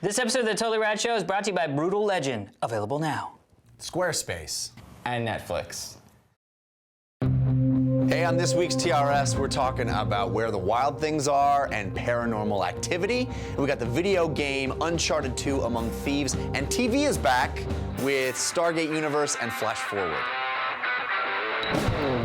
This episode of The Totally Rad Show is brought to you by Brutal Legend, available now. Squarespace. And Netflix. Hey, on this week's TRS, we're talking about Where the Wild Things Are and Paranormal Activity. And we got the video game Uncharted 2 Among Thieves, and TV is back with Stargate Universe and FlashForward.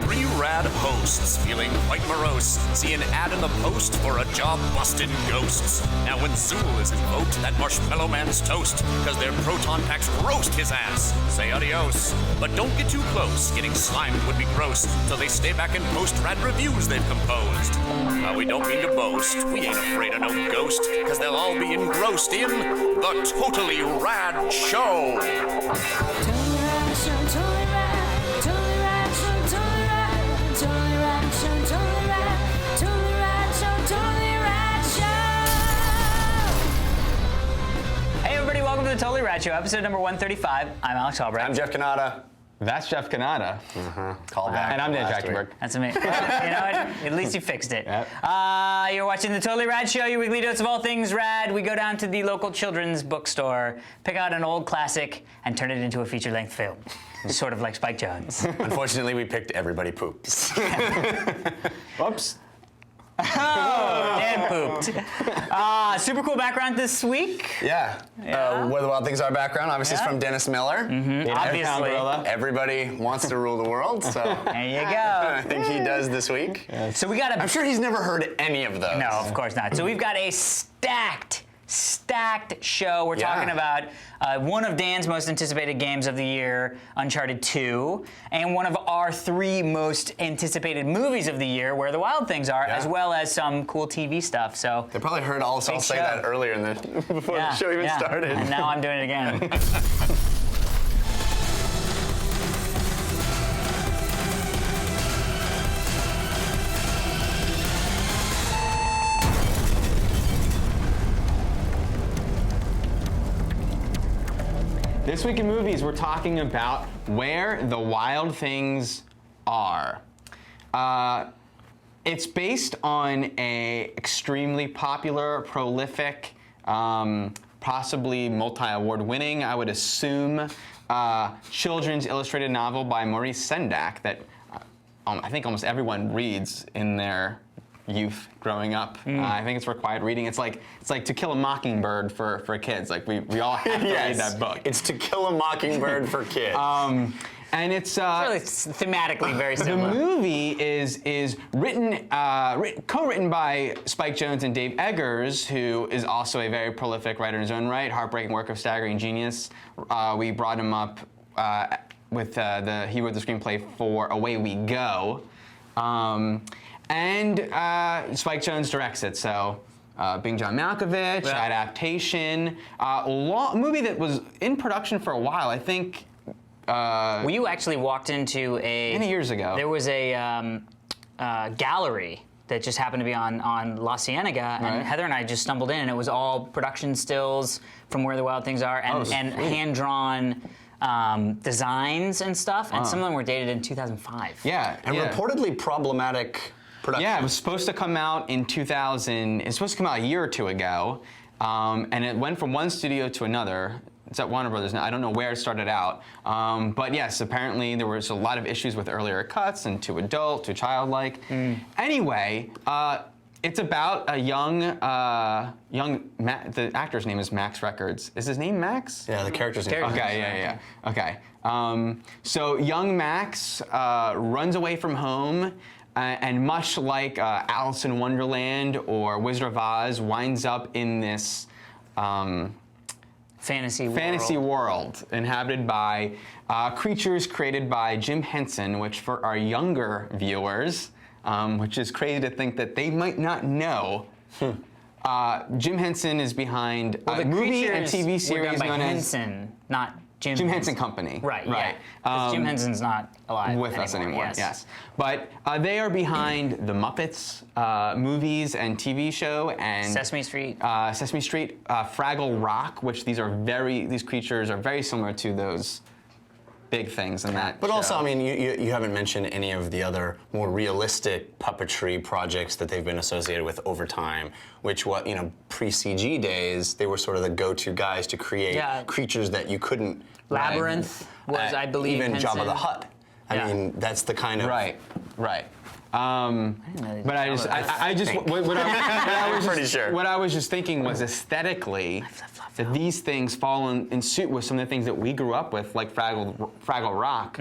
Three rad hosts feeling quite morose. See an ad in the post for a job busting ghosts. Now when Zool is invoked, that marshmallow man's toast, cause their proton packs roast his ass. Say adios. But don't get too close, getting slimed would be gross, so they stay back and post rad reviews they've composed. Now we don't mean to boast, we ain't afraid of no ghost, cause they'll all be engrossed in The Totally Rad Show. Hey everybody, welcome to The Totally Rad Show, episode number 135. I'm Alex Albrecht. I'm Jeff Canada. That's Jeff Canada. Call back. And I'm Dan last week. Trachtenberg. That's amazing. Well, you know what? At least you fixed it. Yep. You're watching The Totally Rad Show, your weekly dose of all things rad. We go down to the local children's bookstore, pick out an old classic, and turn it into a feature-length film. Sort of like Spike Jonze. Unfortunately, we picked Everybody Poops. Whoops. Oh, Dan pooped. Super cool background this week. Yeah. Where the Wild Things Are background, obviously, is from Dennis Miller. Obviously. Everybody wants to rule the world, so There you go. I think he does this week. So we got I'm sure he's never heard any of those. No, of course not. So we've got a stacked show. We're talking about one of Dan's most anticipated games of the year, Uncharted 2, and one of our three most anticipated movies of the year, Where the Wild Things Are, as well as some cool TV stuff. So They probably heard all say show. that earlier before the show even started. And now I'm doing it again. This week in movies, we're talking about Where the Wild Things Are. It's based on a extremely popular, prolific, possibly multi-award winning, I would assume, children's illustrated novel by Maurice Sendak that I think almost everyone reads in their youth growing up. I think it's required reading. It's like To Kill a Mockingbird for kids. Like we all have to read that book. It's To Kill a Mockingbird for kids. And it's Really thematically very similar. The movie is written, co-written by Spike Jonze and Dave Eggers, who is also a very prolific writer in his own right. Heartbreaking work of staggering genius. We brought him up with he wrote the screenplay for Away We Go. And Spike Jonze directs it, so being John Malkovich, adaptation, a movie that was in production for a while. I think. Well, you actually walked into many years ago. There was a gallery that just happened to be on La Cienega, and Heather and I just stumbled in, and it was all production stills from Where the Wild Things Are, and hand-drawn designs and stuff, and some of them were dated in 2005. Yeah, and reportedly problematic production. Yeah, it was supposed to come out in 2000. It's supposed to come out a year or two ago, and it went from one studio to another. It's at Warner Brothers now. I don't know where it started out, but yes, apparently there was a lot of issues with earlier cuts and too adult, too childlike. Anyway, it's about a the actor's name is Max Records. Is his name Max? Yeah, the character's name. Okay, yeah. Okay. So young Max runs away from home, and much like Alice in Wonderland or Wizard of Oz, winds up in this Fantasy world inhabited by creatures created by Jim Henson, which for our younger viewers, which is crazy to think that they might not know. Jim Henson is behind a movie and TV series known as Henson, not Jim Henson Company. Right. Yeah. 'Cause Jim Henson's not alive with us anymore. Yes. But they are behind the Muppets movies and TV show and Sesame Street, Fraggle Rock, which these creatures are very similar to those big things in that. But show. also, I mean, you haven't mentioned any of the other more realistic puppetry projects that they've been associated with over time, which, pre-CG days, they were sort of the go-to guys to create creatures that you couldn't... Labyrinth was, I believe, even Henson. Jabba the Hutt. I mean, that's the kind of... Right. But I just what I was just thinking was aesthetically that these things fall in suit with some of the things that we grew up with, like Fraggle Rock,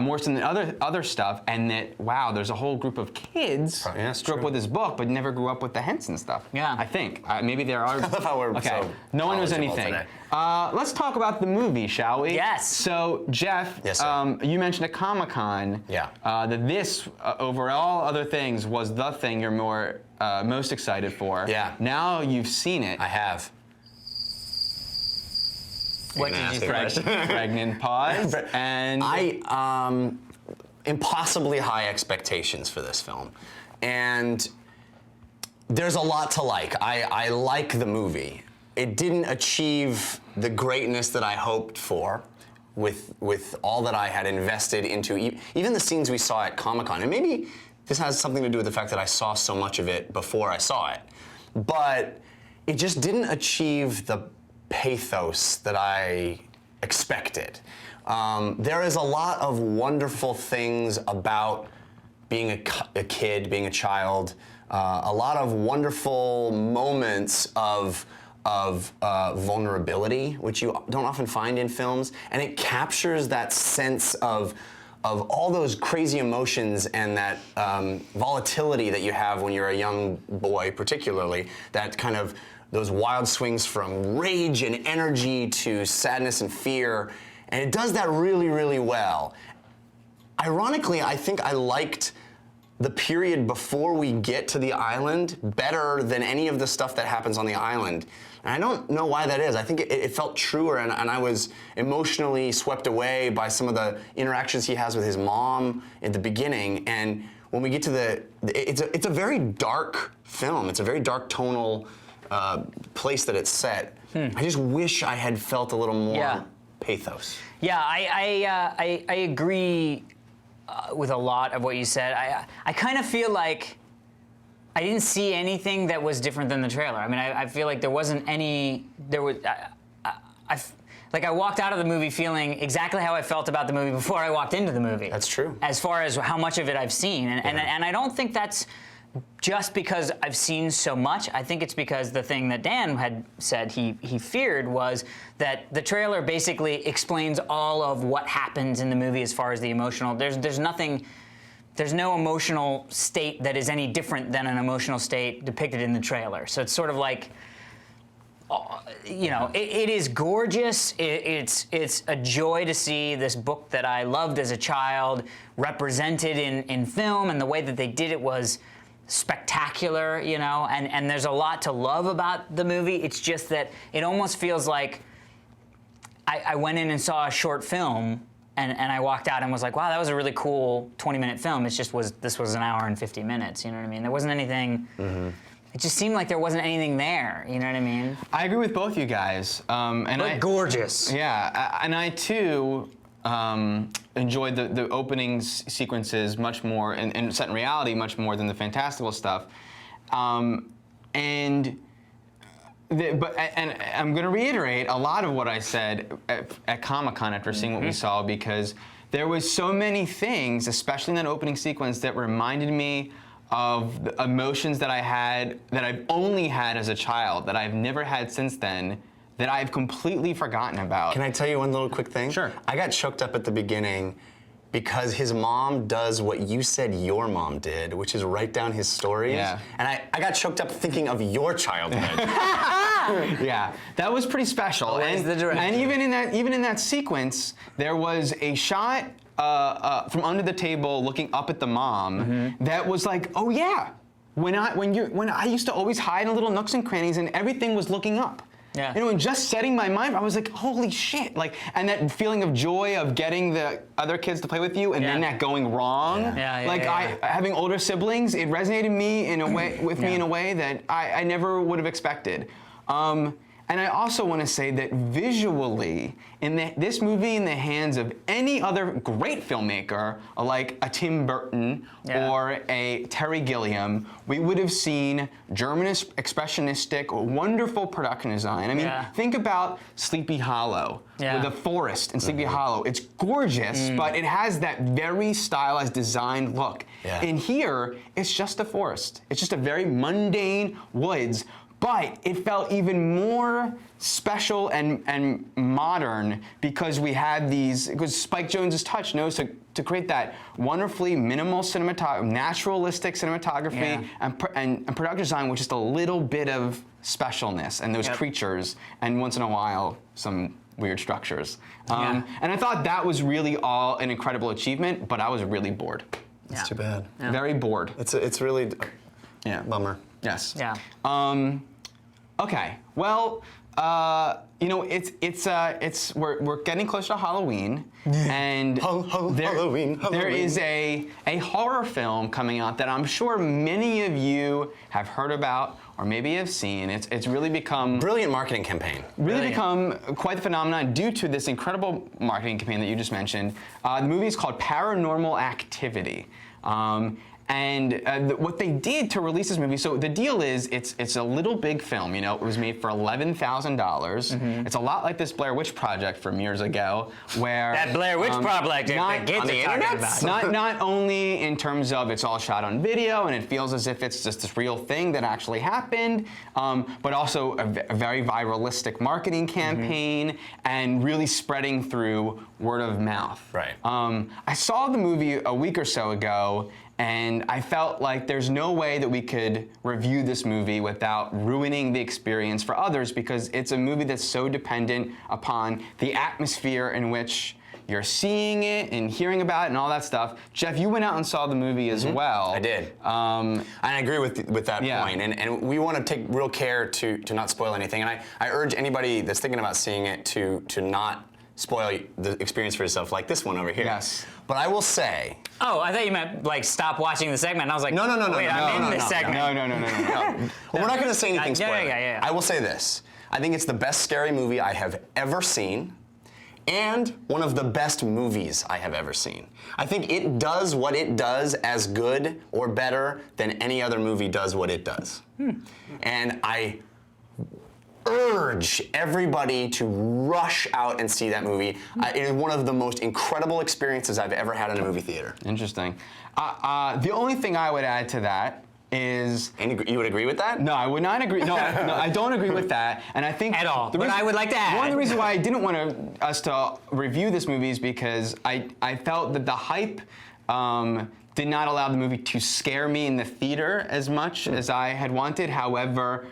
more so than other stuff, and that there's a whole group of kids grew up with this book but never grew up with the Henson stuff. Yeah, I think maybe there are. I love how we're so no one knows anything. Let's talk about the movie, shall we? Yes. So Jeff, yes, you mentioned at Comic-Con that this over all other things was the thing you're most excited for. Yeah. Now you've seen it. I have. What did you think? Pregnant pause. And I impossibly high expectations for this film, and there's a lot to like. I like the movie. It didn't achieve the greatness that I hoped for with all that I had invested into, even the scenes we saw at Comic-Con. And maybe this has something to do with the fact that I saw so much of it before I saw it. But it just didn't achieve the pathos that I expected. There is a lot of wonderful things about being a kid, being a child, a lot of wonderful moments of vulnerability, which you don't often find in films, and it captures that sense of all those crazy emotions and that volatility that you have when you're a young boy, particularly, that kind of those wild swings from rage and energy to sadness and fear, and it does that really, really well. Ironically, I think I liked the period before we get to the island better than any of the stuff that happens on the island. And I don't know why that is. I think it felt truer, and I was emotionally swept away by some of the interactions he has with his mom at the beginning. And when we get to it's a very dark film. It's a very dark tonal place that it's set. I just wish I had felt a little more pathos. Yeah, I agree with a lot of what you said. I kind of feel like I didn't see anything that was different than the trailer. I mean, I feel like there wasn't any. There was. I walked out of the movie feeling exactly how I felt about the movie before I walked into the movie. That's true. As far as how much of it I've seen, and I don't think that's just because I've seen so much. I think it's because the thing that Dan had said he feared was that the trailer basically explains all of what happens in the movie as far as the emotional. There's nothing. There's no emotional state that is any different than an emotional state depicted in the trailer. So it's sort of like, it is gorgeous. It's a joy to see this book that I loved as a child represented in film, and the way that they did it was spectacular, and there's a lot to love about the movie. It's just that it almost feels like I went in and saw a short film, and I walked out and was like, wow, that was a really cool 20-minute film. This was an hour and 50 minutes, you know what I mean? There wasn't anything, it just seemed like there wasn't anything there, you know what I mean? I agree with both you guys. Gorgeous. Yeah, and I too enjoyed the opening sequences much more, and set in reality much more than the fantastical stuff. But I'm going to reiterate a lot of what I said at Comic-Con after seeing what we saw, because there was so many things, especially in that opening sequence, that reminded me of the emotions that I had, that I've only had as a child, that I've never had since then, that I've completely forgotten about. Can I tell you one little quick thing? Sure. I got choked up at the beginning because his mom does what you said your mom did, which is write down his stories. Yeah. And I got choked up thinking of your childhood. Yeah, that was pretty special. Always the director. And even in that sequence, there was a shot from under the table looking up at the mom that was like, oh yeah, when I used to always hide in little nooks and crannies and everything was looking up. Yeah. And just setting my mind, I was like, holy shit. And that feeling of joy of getting the other kids to play with you and then that going wrong. Having older siblings, it resonated me in a way, with me in a way that I never would have expected. And I also want to say that visually, this movie in the hands of any other great filmmaker, like a Tim Burton or a Terry Gilliam, we would have seen German expressionistic, wonderful production design. I mean, think about Sleepy Hollow. With the forest in Sleepy Hollow. It's gorgeous, but it has that very stylized, designed look. In here, it's just a forest. It's just a very mundane woods, but it felt even more special and modern because we had because Spike Jonze's touch knows to create that wonderfully minimal naturalistic cinematography and production design with just a little bit of specialness and those creatures, and once in a while, some weird structures. And I thought that was really all an incredible achievement, but I was really bored. It's too bad. Very bored. It's really bummer. Yes. Yeah. Okay. Well, you know, we're getting closer to Halloween, and Halloween. There is a horror film coming out that I'm sure many of you have heard about or maybe have seen. It's really become brilliant marketing campaign. Really become quite the phenomenon due to this incredible marketing campaign that you just mentioned. The movie is called Paranormal Activity. And what they did to release this movie, so the deal is it's a little big film, you know, it was made for $11,000. It's a lot like this Blair Witch Project from years ago, where that Blair Witch Project that kids are talking about. Not only in terms of it's all shot on video and it feels as if it's just this real thing that actually happened, but also a very viralistic marketing campaign and really spreading through word of mouth. Right. I saw the movie a week or so ago, and I felt like there's no way that we could review this movie without ruining the experience for others, because it's a movie that's so dependent upon the atmosphere in which you're seeing it and hearing about it and all that stuff. Jeff, you went out and saw the movie as well. I did. And I agree with that point. And we want to take real care to not spoil anything. And I urge anybody that's thinking about seeing it to not spoil the experience for yourself, like this one over here. Yes. But I will say. Oh, I thought you meant like stop watching the segment. And I was like, No. Wait, I'm in this segment. No. Well, we're not going to say anything spoiling. Yeah. I will say this. I think it's the best scary movie I have ever seen, and one of the best movies I have ever seen. I think it does what it does as good or better than any other movie does what it does. And I urge everybody to rush out and see that movie. It is one of the most incredible experiences I've ever had in a movie theater. Interesting. The only thing I would add to that is... And you would agree with that? No, I would not agree. No, I don't agree with that. And I think... At all. But I would like to add. One of the reasons why I didn't want us to review this movie is because I felt that the hype did not allow the movie to scare me in the theater as much as I had wanted. However,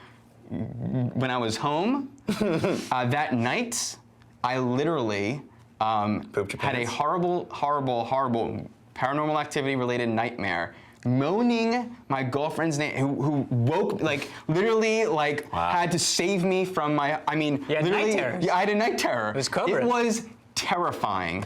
when I was home that night, I literally had a horrible Paranormal Activity related nightmare, moaning my girlfriend's name, who woke, like, literally, like, had to save me from my, I mean, you had literally, night terrors. Yeah, I had a night terror. It was covered. It was terrifying.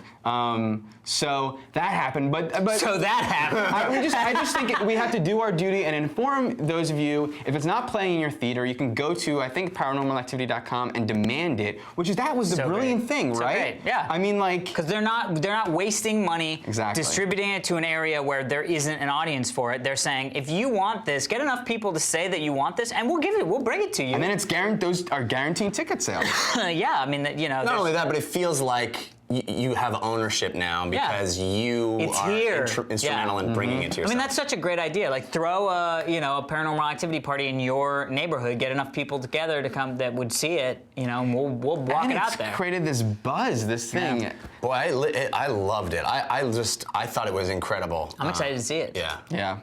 So that happened, but So that happened. I just think we have to do our duty and inform those of you. If it's not playing in your theater, you can go to, I think, paranormalactivity.com and demand it. That was the brilliant thing, so right? Great. Yeah. I mean, like, because they're not wasting money distributing it to an area where there isn't an audience for it. They're saying, if you want this, get enough people to say that you want this, and we'll bring it to you. And then those are guaranteed ticket sales. Yeah, I mean, Not only that, but it feels like you have ownership now because you are instrumental in bringing it to yourself. I mean, that's such a great idea. Like, throw a Paranormal Activity party in your neighborhood. Get enough people together to come that would see it. And we'll walk it out there. It's created this buzz, this thing. Yeah. Boy, I loved it. I thought it was incredible. I'm excited to see it. Yeah. Yeah.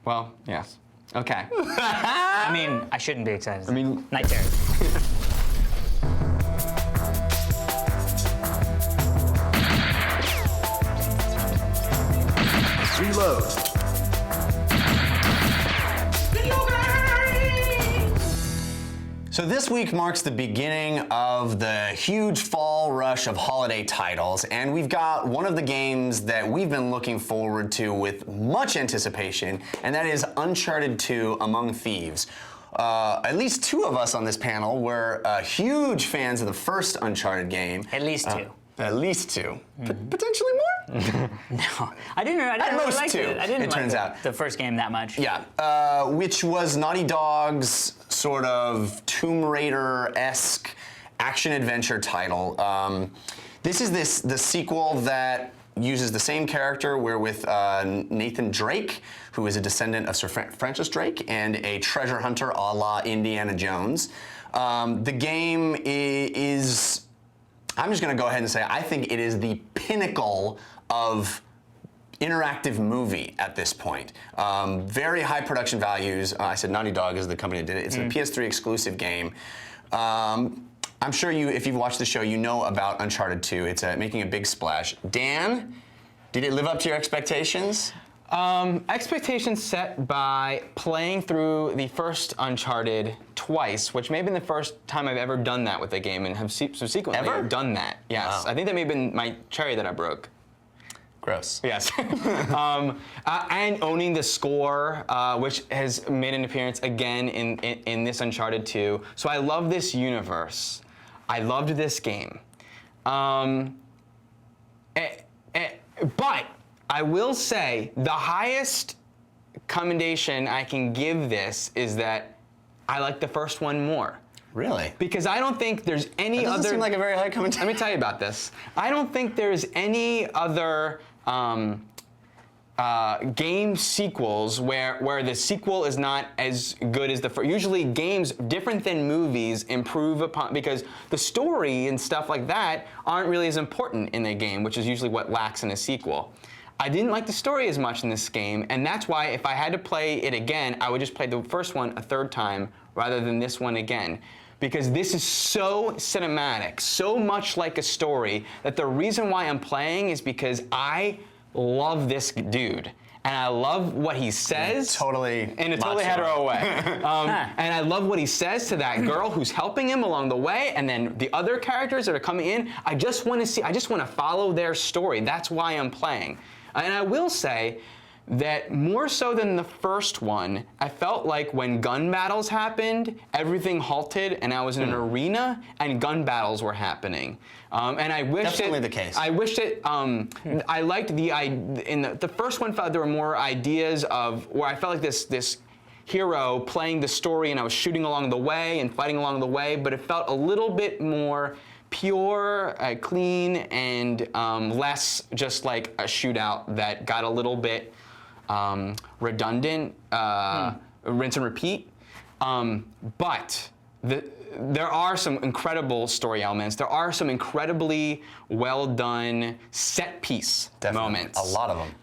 Well, yes. Okay. I mean, I shouldn't be excited. Night terror. Reload. So this week marks the beginning of the huge fall rush of holiday titles, and we've got one of the games that we've been looking forward to with much anticipation, and that is Uncharted 2 Among Thieves. at least two of us on this panel were huge fans of the first Uncharted game. At least two. At least two. Potentially more? No, I didn't At really most like two, it. I didn't it like turns out. the first game that much. Yeah, which was Naughty Dog's sort of Tomb Raider-esque action-adventure title. This is the sequel that uses the same character. We're with Nathan Drake, who is a descendant of Sir Francis Drake and a treasure hunter a la Indiana Jones. The game is, I'm just going to go ahead and say, I think it is the pinnacle of interactive movie at this point. Very high production values. I said Naughty Dog is the company that did it. It's a PS3 exclusive game. I'm sure if you've watched the show, you know about Uncharted 2. It's making a big splash. Dan, did it live up to your expectations? Expectations set by playing through the first Uncharted twice, which may have been the first time I've ever done that with a game, and have subsequently Ever? done that. Yes, Wow. I think that may have been my cherry that I broke. Gross. Yes. And owning the score, which has made an appearance again in this Uncharted 2. So I love this universe. I loved this game. But I will say the highest commendation I can give this is that I like the first one more. Really? Because I don't think there's any That doesn't other. seem like a very high commentary. Let me tell you about this. I don't think there's any other game sequels where the sequel is not as good as the first. Usually games, different than movies, improve upon, because the story and stuff like that aren't really as important in the game, which is usually what lacks in a sequel. I didn't like the story as much in this game, and that's why if I had to play it again, I would just play the first one a third time rather than this one again. Because this is so cinematic, so much like a story, that the reason why I'm playing is because I love this dude. And I love what he says. Totally In a totally macho. hetero way. And I love what he says to that girl who's helping him along the way, and then the other characters that are coming in. I just want to follow their story. That's why I'm playing. And I will say that more so than the first one, I felt like when gun battles happened, everything halted, and I was in an arena, and gun battles were happening. And I wish Definitely the case. I wish that I liked in the first one. Felt there were more ideas of where I felt like this hero playing the story, and I was shooting along the way and fighting along the way, but it felt a little bit more pure, clean, and less just like a shootout that got a little bit redundant, rinse and repeat. But there are some incredible story elements. There are some incredibly well done set piece moments. A lot of them.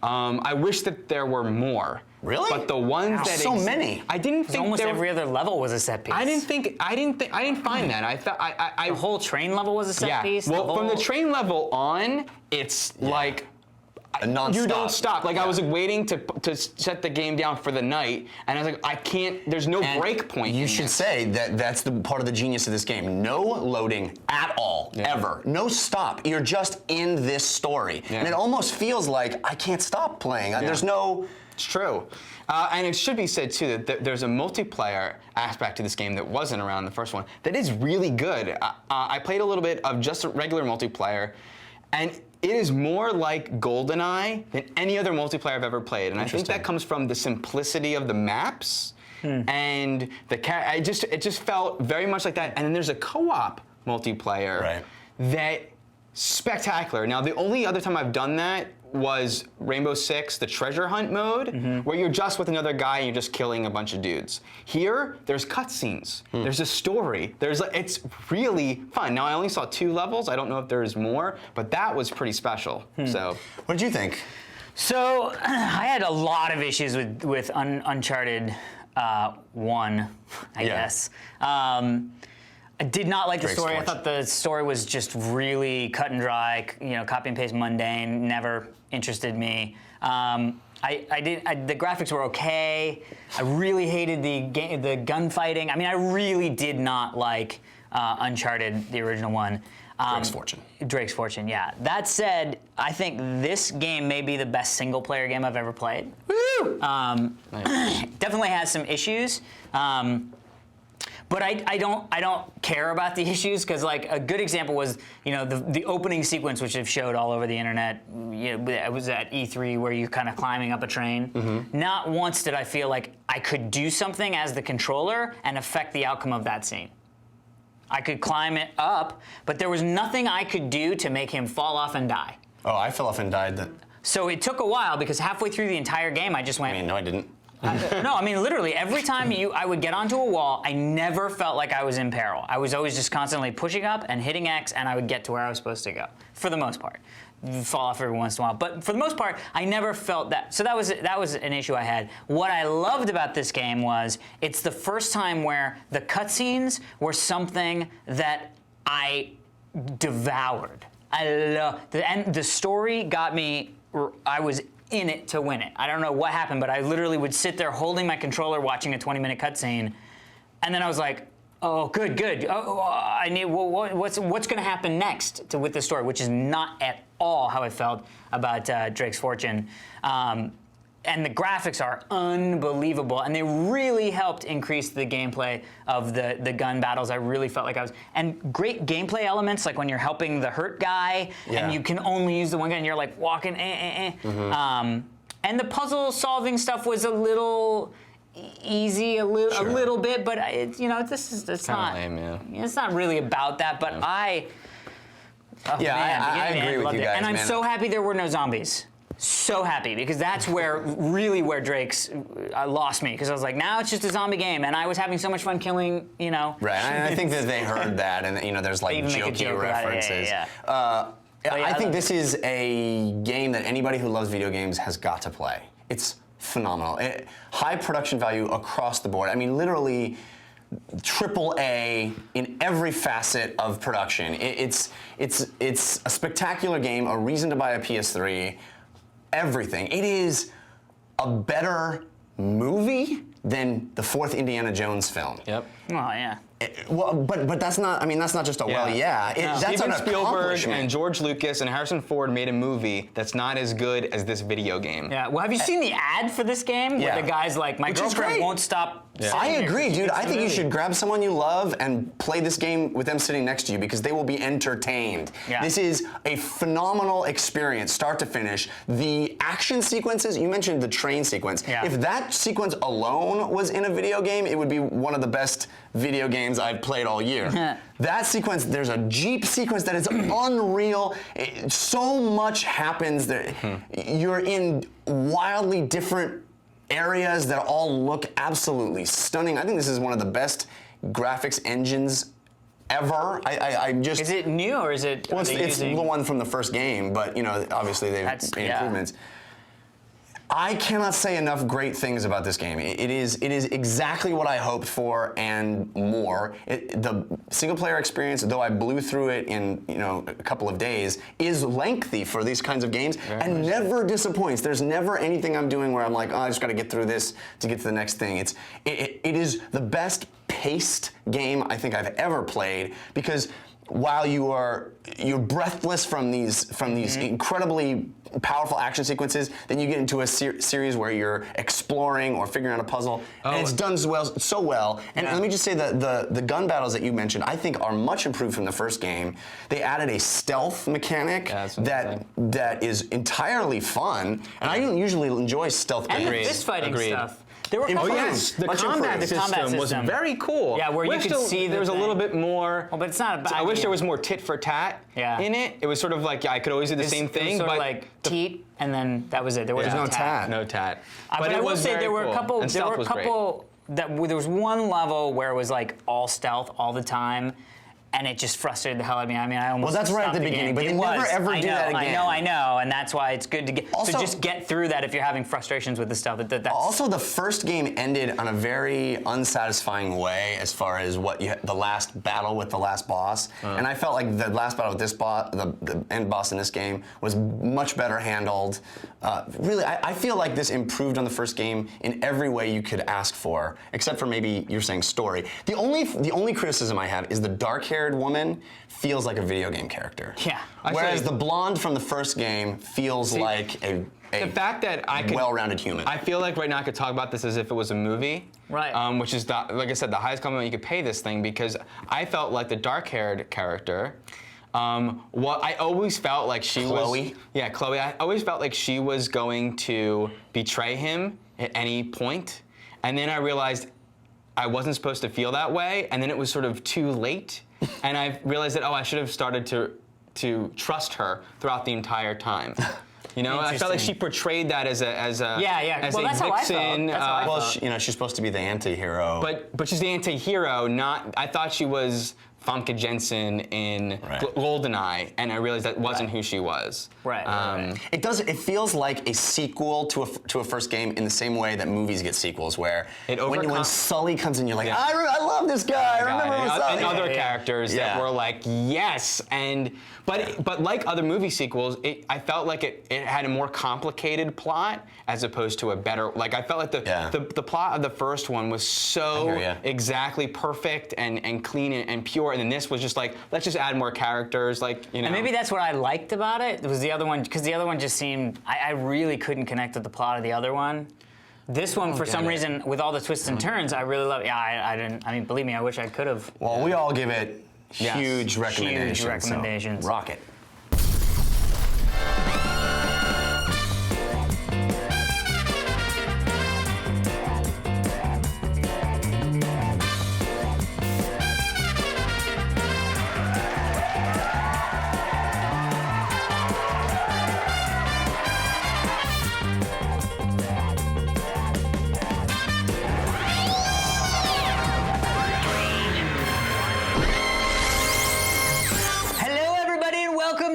I wish that there were more. Really? But the ones that so many. I didn't think Almost there every other level was a set piece. I didn't find that. I thought The whole train level was a set piece. Well, from the train level on, it's like Non-stop. you don't stop. Like I was waiting to set the game down for the night, and I was like, I can't. There's no break point. You in should this. say that that's the part of the genius of this game. No loading at all, ever. No stop. You're just in this story, and it almost feels like I can't stop playing. There's no. It's true. And it should be said, too, that there's a multiplayer aspect to this game that wasn't around in the first one that is really good. I played a little bit of just regular multiplayer, and it is more like GoldenEye than any other multiplayer I've ever played. And I think that comes from the simplicity of the maps, and it just felt very much like that. And then there's a co-op multiplayer that spectacular. Now, the only other time I've done that was Rainbow Six, the treasure hunt mode, where you're just with another guy and you're just killing a bunch of dudes. Here, there's cutscenes. There's a story. It's really fun. Now, I only saw 2 levels. I don't know if there's more, but that was pretty special. So, What did you think? So I had a lot of issues with Uncharted 1, I guess. I did not like the Drake's story. Fortune. I thought the story was just really cut and dry, copy and paste, mundane, never interested me. The graphics were okay. I really hated the gunfighting. I mean, I really did not like Uncharted, the original one. Drake's Fortune, yeah. That said, I think this game may be the best single-player game I've ever played. Woo! Definitely has some issues. But I don't care about the issues because like a good example was the opening sequence which they've showed all over the internet. It was at E3 where you're kind of climbing up a train. Mm-hmm. Not once did I feel like I could do something as the controller and affect the outcome of that scene. I could climb it up, but there was nothing I could do to make him fall off and die. Oh, I fell off and died then. So it took a while because halfway through the entire game I just went. I mean, no, I didn't. No, I mean literally every time I would get onto a wall, I never felt like I was in peril. I was always just constantly pushing up and hitting X, and I would get to where I was supposed to go. For the most part, you fall off every once in a while, but for the most part, I never felt that. So that was an issue I had. What I loved about this game was it's the first time where the cutscenes were something that I devoured. And the story got me. I was in it to win it. I don't know what happened, but I literally would sit there holding my controller watching a 20-minute cutscene, and then I was like, oh, good. Oh, I need what's going to happen next with the story, which is not at all how I felt about Drake's Fortune. And the graphics are unbelievable, and they really helped increase the gameplay of the gun battles. I really felt like I was, and great gameplay elements, like when you're helping the hurt guy, and you can only use the one gun, and you're like walking, Mm-hmm. And the puzzle solving stuff was a little easy, a little bit, but it's not lame, it's not really about that. But I agree with you guys, and I'm man. so happy there were no zombies. So happy, because that's where Drake's lost me, because I was like, now it's just a zombie game, and I was having so much fun killing, Right, and I think that they heard that, and there's like jokey references. I think this is a game that anybody who loves video games has got to play. It's phenomenal. High production value across the board. I mean, literally AAA in every facet of production. It's a spectacular game, a reason to buy a PS3. Everything. It is a better movie than the fourth Indiana Jones film. Yep. Oh yeah. But that's not. I mean, that's not just a that's Steven an Spielberg and George Lucas and Harrison Ford made a movie that's not as good as this video game. Yeah. Well, have you seen the ad for this game? Yeah. Where the guy's like, my girlfriend won't stop. I agree, dude. I think you should grab someone you love and play this game with them sitting next to you, because they will be entertained. Yeah. This is a phenomenal experience, start to finish. The action sequences, you mentioned the train sequence. Yeah. If that sequence alone was in a video game, it would be one of the best video games I've played all year. That sequence, there's a Jeep sequence that is unreal. So much happens there. You're in wildly different areas that all look absolutely stunning. I think this is one of the best graphics engines ever. Is it new or is it? Well, it's the one from the first game, but obviously they've made improvements. I cannot say enough great things about this game. It is exactly what I hoped for and more. The single player experience, though I blew through it in a couple of days, is lengthy for these kinds of games and never disappoints. There's never anything I'm doing where I'm like, oh, I just got to get through this to get to the next thing. It is the best paced game I think I've ever played, because while you're breathless from these incredibly powerful action sequences, then you get into a series where you're exploring or figuring out a puzzle, and it's done so well. And let me just say that the gun battles that you mentioned, I think, are much improved from the first game. They added a stealth mechanic that is entirely fun, and I don't usually enjoy stealth games. And the fist fighting stuff. There were the combat system was very cool. Yeah, where you could see there was a little bit more. Well, but it's not. I wish there was more tit for tat in it. It was sort of like I could always do the same thing, but like teat, and then that was it. There was no tat. No tat. But I will say there were a couple. There was one level where it was like all stealth all the time. And it just frustrated the hell out of me. I mean, I almost. Well, that's right at the beginning, but they never ever do that again. I know, and that's why it's good to just get through that if you're having frustrations with the stuff. Also, the first game ended on a very unsatisfying way as far as the last battle with the last boss, and I felt like the last battle with this boss, the end boss in this game, was much better handled. Really, I feel like this improved on the first game in every way you could ask for, except for maybe you're saying story. The only criticism I have is the dark-haired woman feels like a video game character. Yeah. Whereas the blonde from the first game feels like a the fact that I could well-rounded human. I feel like right now I could talk about this as if it was a movie. Right. Which is, like I said, the highest compliment you could pay this thing, because I felt like the dark-haired character. I always felt like she Chloe? was. Yeah, Chloe. I always felt like she was going to betray him at any point, and then I realized I wasn't supposed to feel that way, and then it was sort of too late, and I realized that I should have started to trust her throughout the entire time. You know, I felt like she portrayed that as a Well, that's how I felt. vixen. That's how I well, felt. she's supposed to be the anti-hero. But she's the anti-hero, not. I thought she was Famke Janssen in GoldenEye, and I realized that wasn't who she was. Right. It feels like a sequel to a first game in the same way that movies get sequels, where when Sully comes in, you're like, I love this guy. I remember Sully. And other characters that were like, yes, but like other movie sequels, I felt like it had a more complicated plot as opposed to a better. Like I felt like the plot of the first one was so exactly perfect and clean and pure, and then this was just like, let's just add more characters, like, you know. And maybe that's what I liked about it. Was the other one, because the other one just seemed, I really couldn't connect with the plot of the other one. This one, for some reason, with all the twists and turns, I really love it. Yeah, I didn't. I mean, believe me, I wish I could have. Well, we all give it huge recommendations. Huge recommendations. So rock it.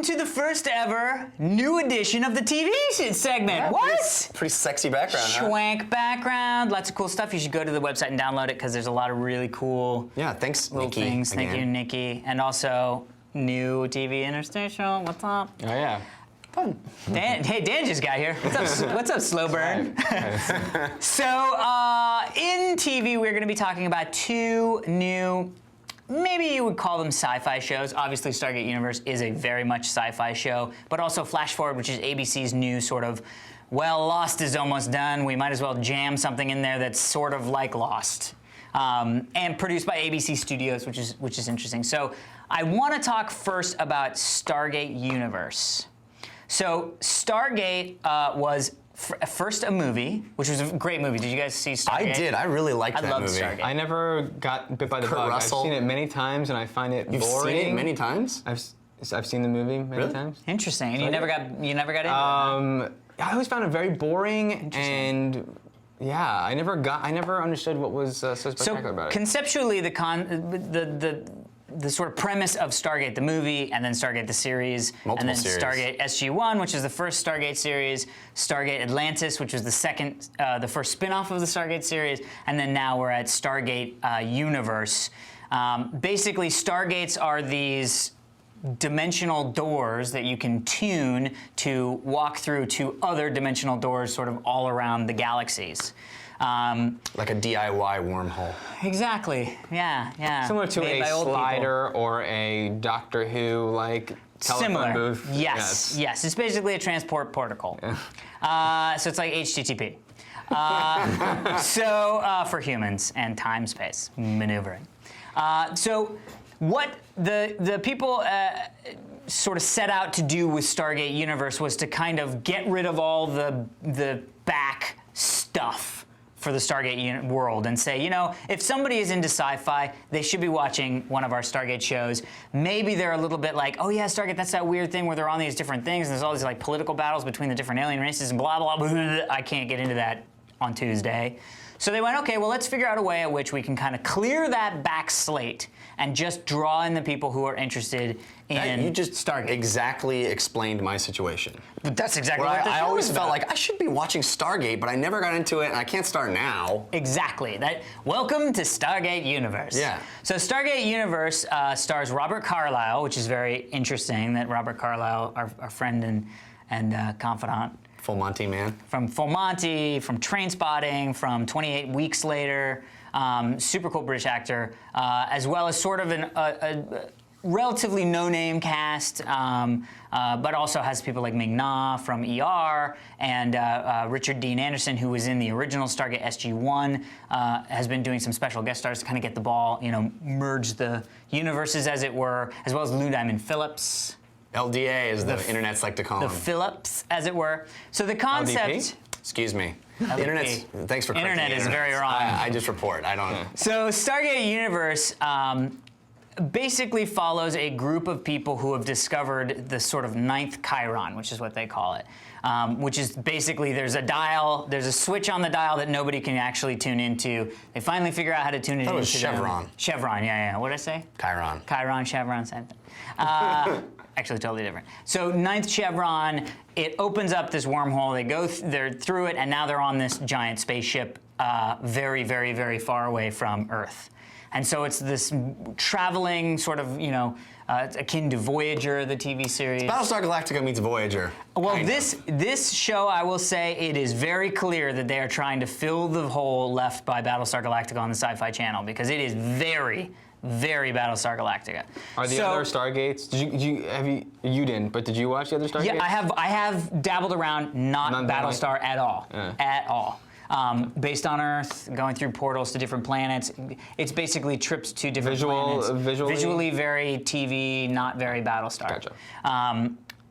To the first ever new edition of the TV segment. Yeah, what? Pretty sexy background, Schwank background, lots of cool stuff. You should go to the website and download it because there's a lot of really cool thanks, little Nikki, things. again. Thank you, Nikki. And also, new TV interstitial. What's up? Oh, yeah. Fun. Dan just got here. What's up, Slow Burn? So, in TV, we're going to be talking about two new, maybe you would call them sci-fi shows. Obviously, Stargate Universe is a very much sci-fi show, but also FlashForward, which is ABC's new sort of, well, Lost is almost done. We might as well jam something in there that's sort of like Lost. And produced by ABC Studios, which is interesting. So I want to talk first about Stargate Universe. So Stargate was first a movie, which was a great movie. Did you guys see Stargate? I did. I really liked that movie. Stargate. I never got bit by the Kurt bug. Russell. I've seen it many times, and I find it You've boring. seen it many times? I've seen the movie many times. Interesting. And you never got into it? I always found it very boring, and I never understood what was so spectacular about it. Conceptually, the sort of premise of Stargate the movie, and then Stargate the series, Multiple and then series. Stargate SG-1, which is the first Stargate series, Stargate Atlantis, which was the first spin-off of the Stargate series, and then now we're at Stargate Universe. Basically, Stargates are these dimensional doors that you can tune to walk through to other dimensional doors sort of all around the galaxies. Like a DIY wormhole. Exactly. Yeah. Similar to Made a by old people. slider or a Doctor Who telephone Similar. booth. Yes. It's basically a transport protocol. So it's like HTTP. For humans and time-space maneuvering. So what the people sort of set out to do with Stargate Universe was to kind of get rid of all the back stuff for the Stargate world and say, if somebody is into sci-fi, they should be watching one of our Stargate shows. Maybe they're a little bit like, oh yeah, Stargate, that's that weird thing where they're on these different things and there's all these like political battles between the different alien races and blah, blah, blah. I can't get into that on Tuesday. So they went, okay, well, let's figure out a way at which we can kind of clear that back slate and just draw in the people who are interested in You just Stargate. exactly explained my situation. But that's exactly Well, what I always felt like I should be watching Stargate, but I never got into it, and I can't start now. Exactly. Welcome to Stargate Universe. Yeah. So Stargate Universe stars Robert Carlyle, which is very interesting that Robert Carlyle, our friend and confidant, Full Monty man. from Full Monty, from Trainspotting, from 28 Weeks Later, super cool British actor, as well as sort of relatively no-name cast, but also has people like Ming-Na from ER and Richard Dean Anderson, who was in the original Stargate SG-1, has been doing some special guest stars to kind of get the ball, merge the universes, as it were, as well as Lou Diamond Phillips. LDA, as the internets like to call The him. Phillips, as it were. So the concept... LDP? Excuse me. The internet's, thanks for correcting Internet the is very wrong. I just report. I don't. So Stargate Universe basically follows a group of people who have discovered the sort of ninth Chiron, which is what they call it, which is basically there's a switch on the dial that nobody can actually tune into. They finally figure out how to tune it into. It was Chevron. Chevron, yeah. What did I say? Chiron. Chiron, Chevron, same thing. Actually, totally different. So ninth Chevron, it opens up this wormhole. They go, they're through it, and now they're on this giant spaceship, very, very, very far away from Earth. And so it's this traveling sort of, it's akin to Voyager, the TV series. Battlestar Galactica meets Voyager. Well, this show, I will say, it is very clear that they are trying to fill the hole left by Battlestar Galactica on the Sci-Fi Channel, because it is very, very Battlestar Galactica. Are the other Stargates? You didn't, but did you watch the other Stargates? Yeah, I have dabbled around, not Battlestar at all, at all. Based on Earth, going through portals to different planets. It's basically trips to different planets. Visually very TV, not very Battlestar. Gotcha.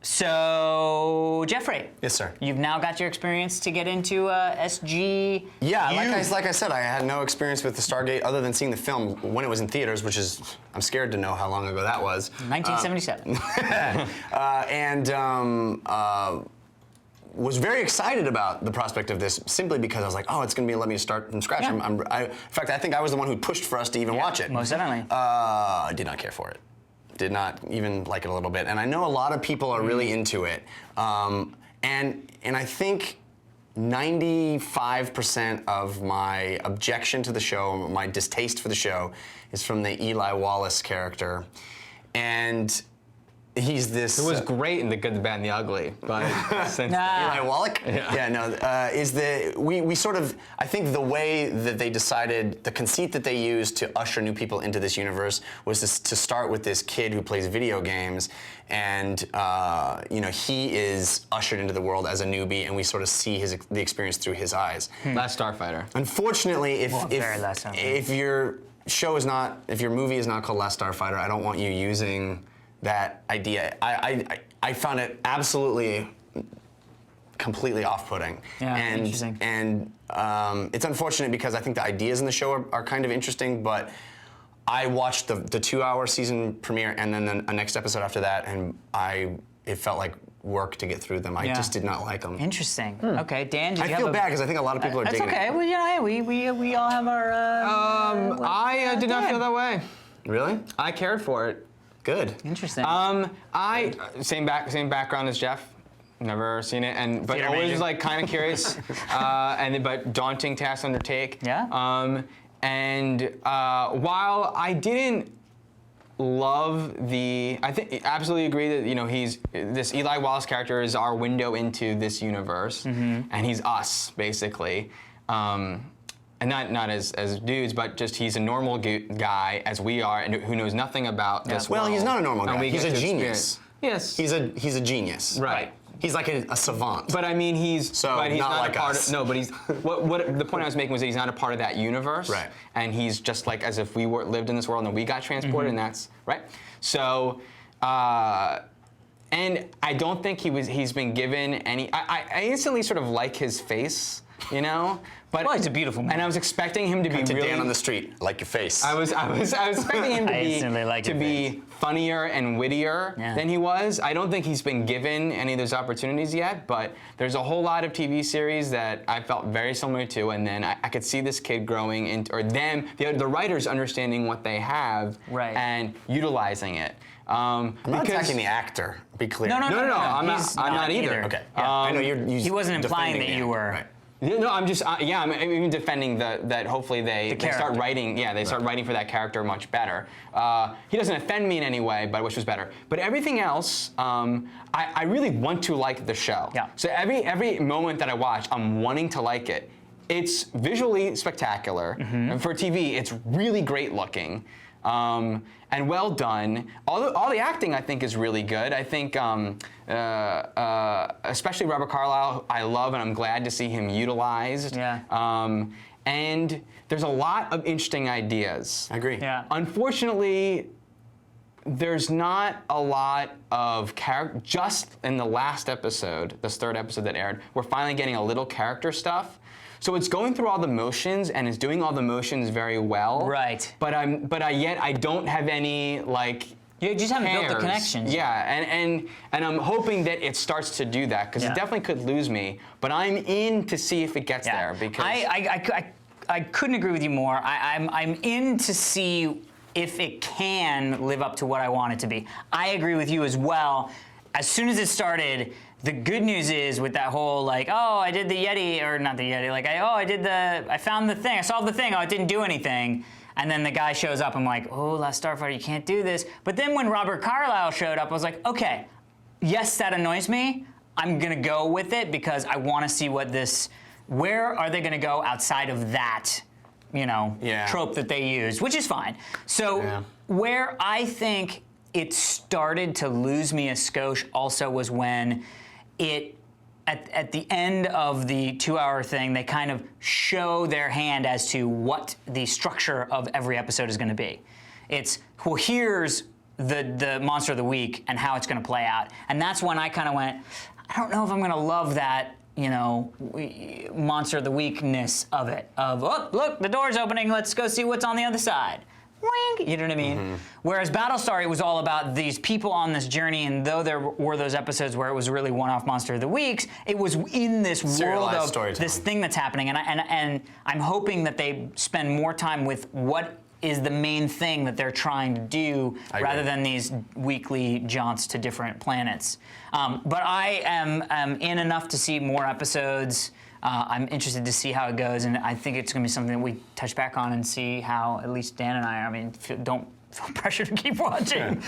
So, Jeffrey. Yes, sir. You've now got your experience to get into SG. Yeah, like I said, I had no experience with the Stargate other than seeing the film when it was in theaters, which is, I'm scared to know how long ago that was. 1977. Was very excited about the prospect of this simply because I was like, oh, it's going to let me start from scratch. Yeah. In fact, I think I was the one who pushed for us to even watch it. Most definitely. I did not care for it. Did not even like it a little bit. And I know a lot of people are really into it. And I think 95% of my objection to the show, my distaste for the show, is from the Eli Wallace character. And he's this. It was great in The Good, the Bad, and the Ugly, but since Eli Wallach? Yeah, no. We sort of, I think the way that they decided, the conceit that they used to usher new people into this universe was to start with this kid who plays video games, and he is ushered into the world as a newbie, and we sort of see the experience through his eyes. Last Starfighter. Unfortunately, if your movie is not called Last Starfighter, I don't want you using that idea. I found it absolutely, completely off-putting. Yeah, interesting. And it's unfortunate because I think the ideas in the show are kind of interesting, but I watched the 2-hour season premiere and then the next episode after that, and it felt like work to get through them. I just did not like them. Interesting. Okay, Dan, did you have I feel bad because I think a lot of people are digging okay. it. Well, hey, we all have our. I did not feel that way. Really? I cared for it. Good. Interesting. Same background as Jeff. Never seen it, but Theater always major. like kind of curious, but daunting task to undertake. Yeah. While I didn't love I absolutely agree that this Eli Wallace character is our window into this universe, and he's us basically. And not as dudes, but just he's a normal guy as we are, and who knows nothing about this world. Well, he's not a normal guy. He's a get to genius. Yes. He's a genius. Right. He's like a savant. But I mean, he's not like a part us. of. No, but he's what the point I was making was that he's not a part of that universe. Right. And he's just like as if we lived in this world and we got transported, and that's right. So, and I don't think he's been given any. I instantly sort of like his face, But Well, he's a beautiful man. And I was expecting him to be to really. Dan on the street, like your face. I was expecting him to be funnier and wittier than he was. I don't think he's been given any of those opportunities yet, but there's a whole lot of TV series that I felt very similar to, and then I could see this kid growing into, or them, the writers understanding what they have and utilizing it. I'm not attacking the actor. Be clear. No. I'm not either. Okay. I know you're. He wasn't implying that you were. Right. No, I'm just I'm even defending that hopefully they start writing start writing for that character much better. He doesn't offend me in any way, but which was better. But everything else, I really want to like the show. Yeah. So every moment that I watch, I'm wanting to like it. It's visually spectacular, and for TV, it's really great looking. and well done. All the acting, I think, is really good. I think, especially Robert Carlyle, I love, and I'm glad to see him utilized. Yeah. And there's a lot of interesting ideas. I agree. Yeah. Unfortunately, there's not a lot of character. Just in the last episode, this third episode that aired, we're finally getting a little character stuff. So it's going through all the motions and it's doing all the motions very well. Right. But I don't have any like. You just haven't built the pairs. connections. Yeah, and I'm hoping that it starts to do that because Yeah. it definitely could lose me. But I'm in to see if it gets Yeah. there because I couldn't agree with you more. I'm in to see if it can live up to what I want it to be. I agree with you as well. As soon as it started, the good news is with that whole like, oh, I did the Yeti, or not the Yeti, like, I found the thing, I solved the thing, oh, it didn't do anything. And then the guy shows up, I'm like, oh, Last Starfighter, you can't do this. But then when Robert Carlyle showed up, I was like, okay, yes, that annoys me. I'm gonna go with it because I wanna see what this, where are they gonna go outside of that, trope that they use, which is fine. So where I think it started to lose me a skosh also was when it, at the end of the 2-hour thing, they kind of show their hand as to what the structure of every episode is gonna be. It's, well, here's the monster of the week and how it's gonna play out. And that's when I kind of went, I don't know if I'm gonna love that, monster of the weakness of it. Of, oh, look, the door's opening, let's go see what's on the other side. Wink, you know what I mean? Mm-hmm. Whereas Battlestar, it was all about these people on this journey, and though there were those episodes where it was really one-off monster of the weeks, it was in this world of this thing that's happening, and I'm hoping that they spend more time with what is the main thing that they're trying to do rather than these weekly jaunts to different planets. But I am in enough to see more episodes. I'm interested to see how it goes, and I think it's going to be something that we touch back on and see how at least Dan and I don't feel pressure to keep watching.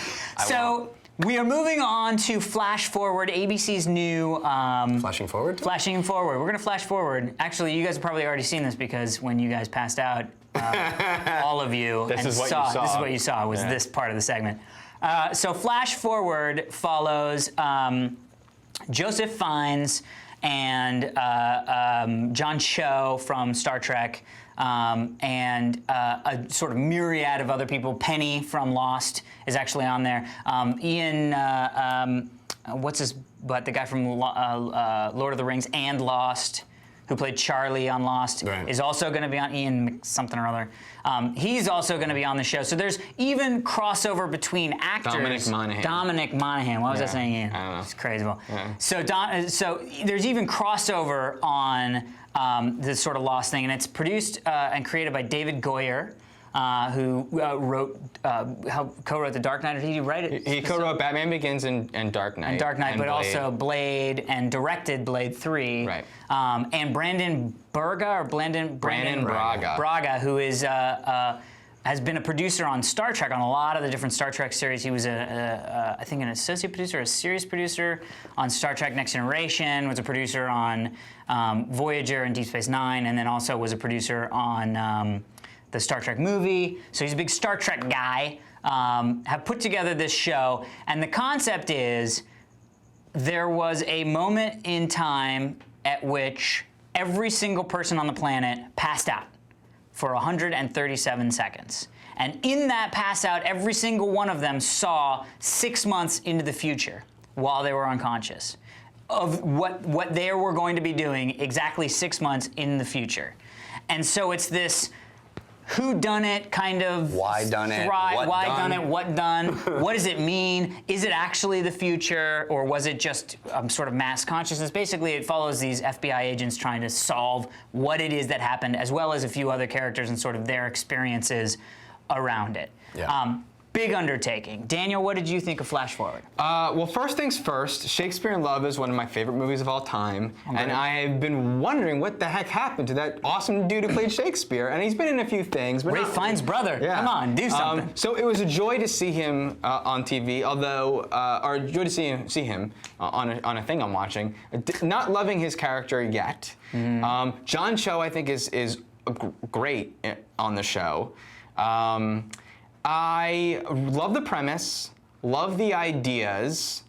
So we are moving on to Flash Forward, ABC's new... Flashing forward? Flashing forward. We're going to flash forward. Actually, you guys have probably already seen this because when you guys passed out, all of you, this is what you saw, was this part of the segment. So Flash Forward follows Joseph Fiennes and John Cho from Star Trek, and a sort of myriad of other people. Penny from Lost is actually on there. Ian, what's his butt? The guy from Lord of the Rings and Lost, who played Charlie on Lost, is also going to be on. Ian something or other. He's also going to be on the show. So there's even crossover between actors. Dominic Monaghan. What was I saying, Ian? I don't know. It's crazy. Yeah. So there's even crossover on this sort of Lost thing, and it's produced and created by David Goyer, who co-wrote The Dark Knight. Or did he write it? He co-wrote Batman Begins and Dark Knight. And Dark Knight, and but Blade. also Blade, and directed Blade 3. Right. And Brandon Braga, who is has been a producer on Star Trek, on a lot of the different Star Trek series. He was I think an associate producer, a series producer on Star Trek Next Generation, was a producer on Voyager and Deep Space Nine, and then also was a producer on the Star Trek movie. So he's a big Star Trek guy. Have put together this show, and the concept is there was a moment in time at which every single person on the planet passed out for 137 seconds. And in that pass out, every single one of them saw 6 months into the future while they were unconscious of what they were going to be doing exactly 6 months in the future. And so it's this who done it kind of why done it, what done, what does it mean, is it actually the future, or was it just sort of mass consciousness? Basically it follows these FBI agents trying to solve what it is that happened, as well as a few other characters and sort of their experiences around it. Big undertaking. Daniel, what did you think of Flash Forward? Well, first things first, Shakespeare in Love is one of my favorite movies of all time, and I've been wondering what the heck happened to that awesome dude who played Shakespeare, and he's been in a few things. But Ralph Fiennes' brother. Yeah. Come on, do something. So it was a joy to see him on TV, or a joy to see him on a thing I'm watching. Not loving his character yet. John Cho, I think, is great on the show. I love the premise, love the ideas,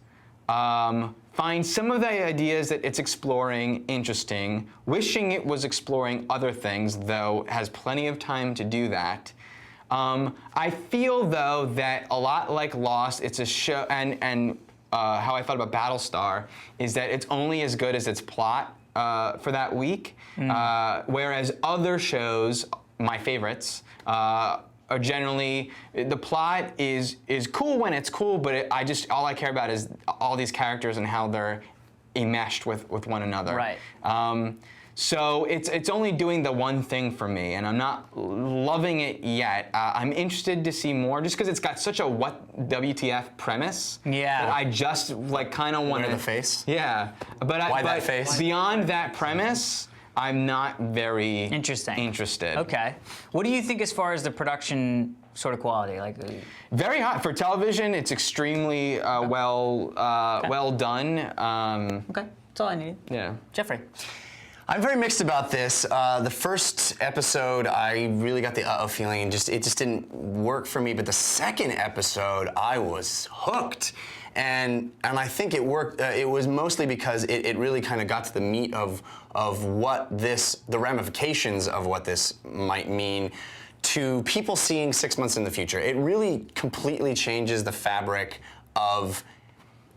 find some of the ideas that it's exploring interesting, wishing it was exploring other things, though it has plenty of time to do that. I feel, though, that a lot like Lost, it's a show, and how I felt about Battlestar is that it's only as good as its plot for that week, whereas other shows, my favorites, are generally, the plot is cool when it's cool, but all I care about is all these characters and how they're enmeshed with one another. Right. So it's only doing the one thing for me, and I'm not loving it yet. I'm interested to see more, just because it's got such a WTF premise. Yeah. That I just kind of want to. Wear the face? Yeah, Why that face? Beyond that premise, I'm not very interested. Okay. What do you think as far as the production sort of quality? Very hot for television. It's extremely well done. Okay, that's all I need. Yeah. Jeffrey. I'm very mixed about this. The first episode, I really got the uh-oh feeling, and it just didn't work for me. But the second episode, I was hooked, and I think it worked. It was mostly because it really kind of got to the meat of the ramifications of what this might mean to people seeing 6 months in the future. It really completely changes the fabric of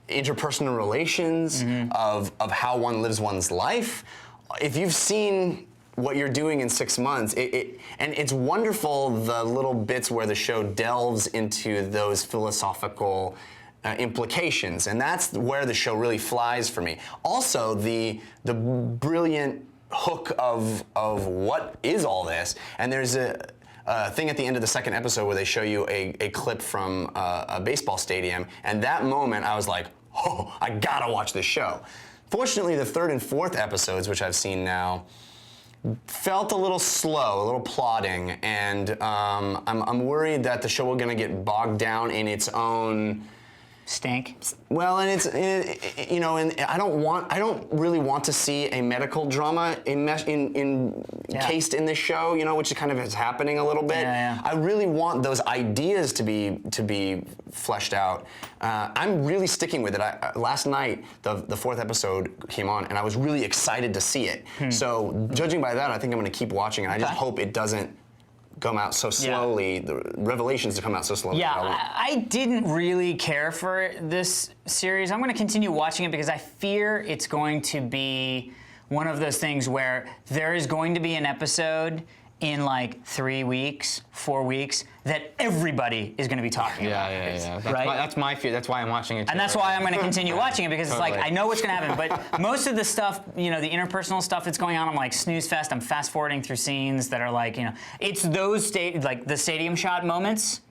interpersonal relations, of how one lives one's life. If you've seen what you're doing in 6 months, and it's wonderful the little bits where the show delves into those philosophical implications, and that's where the show really flies for me. Also, the brilliant hook of what is all this, and there's a thing at the end of the second episode where they show you a clip from a baseball stadium, and that moment I was like, oh, I gotta watch this show. Fortunately, the third and fourth episodes, which I've seen now, felt a little slow, a little plodding, and I'm worried that the show is going to get bogged down in its own Stink. Well, and and I don't really want to see a medical drama encased in this show, which kind of is happening a little bit. Yeah. I really want those ideas to be fleshed out. I'm really sticking with it. Last night, the fourth episode came on, and I was really excited to see it. So, judging by that, I think I'm going to keep watching, and I just hope it doesn't come out so slowly, the revelations to come out so slowly. Yeah, I didn't really care for this series. I'm going to continue watching it because I fear it's going to be one of those things where there is going to be an episode in 3 weeks, 4 weeks, that everybody is going to be talking about. Yeah. That's my fear. That's why I'm watching it too. And that's why I'm going to continue watching it, because Totally. it's I know what's going to happen. But most of the stuff, the interpersonal stuff that's going on, I'm snooze fest. I'm fast forwarding through scenes that are it's those the stadium shot moments.